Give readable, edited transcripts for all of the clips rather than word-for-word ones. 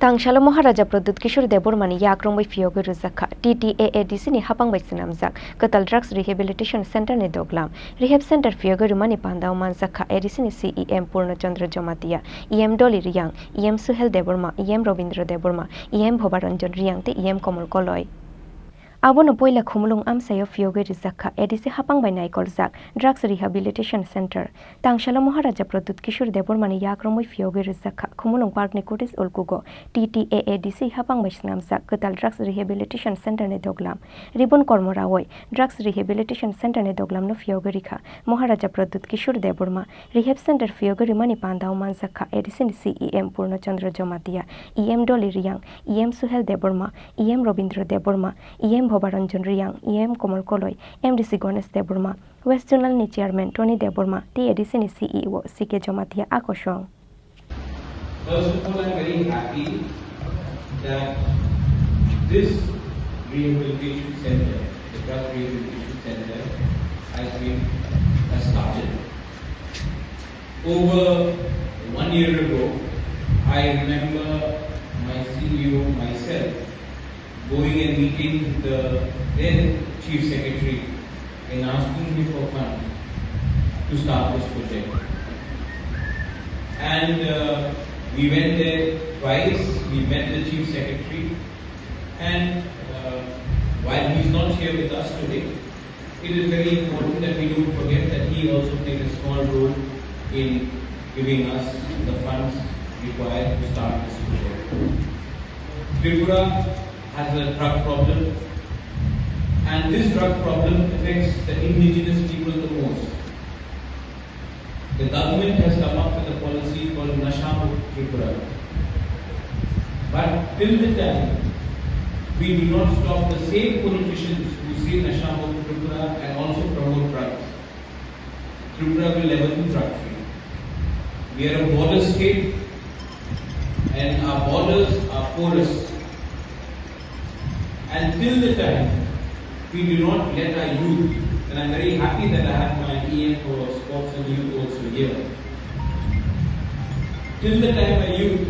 Tangshalo Maharaja Pradyot Kisore Debbarma ni yak Romwi Phiyogwi Rwjakha TTAADC ni hapangbai sinamjak Katal Drugs Rehabilitation Center ni Duglam Rehab Center Phiyogwi rumani pandao manjakha ADC ni CEM Purnachandra Jamatia EM Dolly Riyang EM Suhel Debbarma EM Robindra Debbarma EM Bhobaranjan Riyang te EM Komol Koloi Abono poila khumulung amsayo Phiyogwi Rwjakha ADC hapangbai naikoljak Drugs Rehabilitation Center Tangshalo Maharaja Pradyot Kisore Debbarma ni yak Romwi Phiyogwi Rwjakha khumulung park ni Kurtis Ulkugo TTAADC hapangbai sinamjak Katal Drugs Rehabilitation Center ni Duglam Ribon Kormorawoi Drugs Rehabilitation Center ni Duglam no Phiyogwi Rikha Maharaja Pradyot Kisore Debbarma Rehab Center Phiyogwi rimani pandao manjakha ADC ni CEM Purnachandra Jamatia EM Dolly Riyang EM Suhel Debbarma EM Robindra Debbarma EM Bhobaranjan Riyang EM Komol Koloi MDC Ganesh Debbarma West Zonal ni Chairman Tony Debbarma TADC ni CEO CK Jamatia Akosong. First of all, I am very happy that this rehabilitation center, the drug rehabilitation center, has been started. Over 1 year ago, I remember my CEO, myself, going and meeting the then Chief Secretary and asking him for funds to start this project. And we went there twice, we met the Chief Secretary, and while he is not here with us today, it is very important that we don't forget that he also played a small role in giving us the funds required to start this project. Tripura has a drug problem, and this drug problem affects the indigenous people the most. The government has come up with a policy called Nasha Mukt Tripura. But till the time we do not stop the same politicians who say Nasha Mukt Tripura and also promote drugs, Tripura will never be drug free. We are a border state and our borders are porous. And till the time we do not let our youth, and I'm very happy that I have my EM for sports and youth also here. Till the time our youth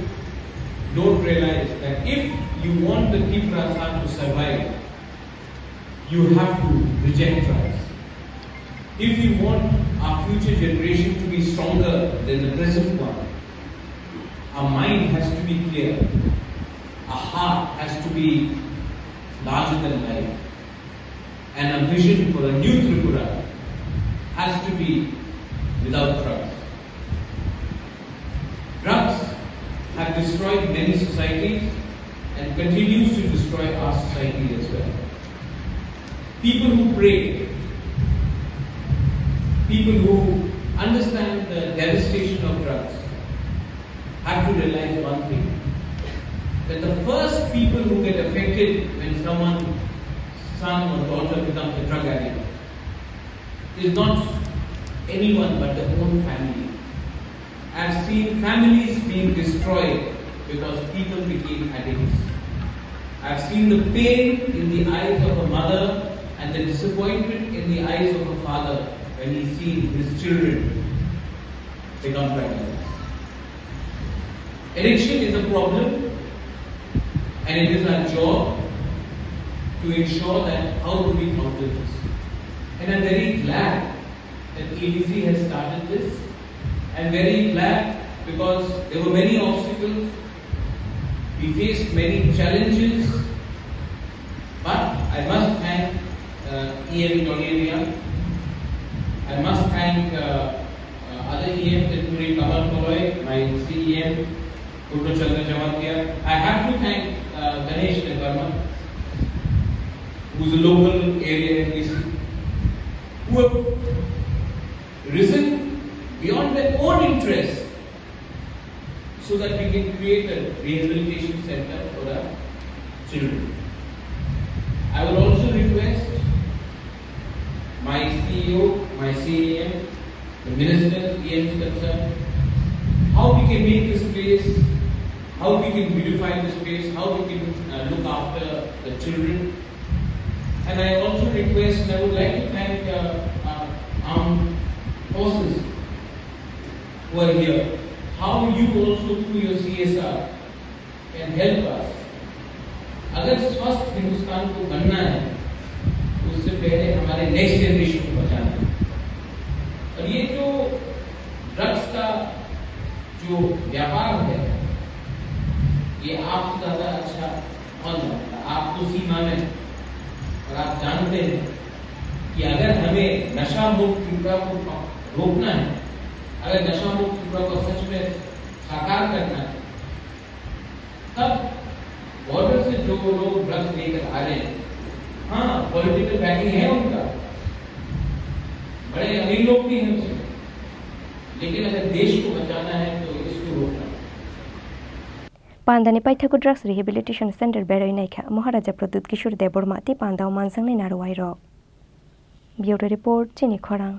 don't realize that if you want the Tripura to survive, you have to reject drugs. If you want our future generation to be stronger than the present one, our mind has to be clear, our heart has to be larger than life, and a vision for a new Tripura has to be without drugs. Drugs have destroyed many societies and continues to destroy our society as well. People who pray, people who understand the devastation of drugs have to realize one thing, that the first people who get affected when someone's son or daughter becomes a drug addict is not anyone but their own family. I've seen families being destroyed because people became addicts. I've seen the pain in the eyes of a mother and the disappointment in the eyes of a father when he sees his children become drug addicts. Addiction is a problem, and it is our job to ensure that how do we counter this. And I'm very glad that ADC has started this. I'm very glad because there were many obstacles, we faced many challenges, but I must thank EM Dolly, I must thank other EMs including Komol Koloi, my CEM, Purnachandra Jamatia. I have to thank Ganesh Debbarma, who is a local area MDC, who have risen beyond their own interests so that we can create a rehabilitation center for our children. I will also request my CEO, my CEM, the ministers, EMs concerned, how we can make this place, how we can beautify this place, how we can look after the children. And I also request, and I would like to thank our armed forces who are here, how you also through your CSR can help us. अगर स्वस्थ हिंदुस्तान को बनना है तो उससे पहले हमारे next generation को बचाना है। और ये जो ड्रग्स का जो व्यापार है, ये आपसे ज्यादा अच्छा कौन जानता? आप तो सीमा में, और आप जानते हैं कि अगर हमें नशा मुक्त त्रिपुरा को रोकना है, अगर नशा मुक्त त्रिपुरा को सच में साकार करना है, तब बॉर्डर से जो लोग ड्रग्स लेकर आ रहे हैं, हाँ पॉलिटिकल बैकिंग है उनका, बड़े अमीर लोग भी हैं उसमें, लेकिन अगर देश को बचाना है तो इसको रोकना है। Pandani Paithaku Drugs Rehabilitation Center Beroinaika, Maharaja Pradyot Kisore Debbarma, Ti Pandao Mansang Naruai Rock. Bureau Report, Chini Khorang.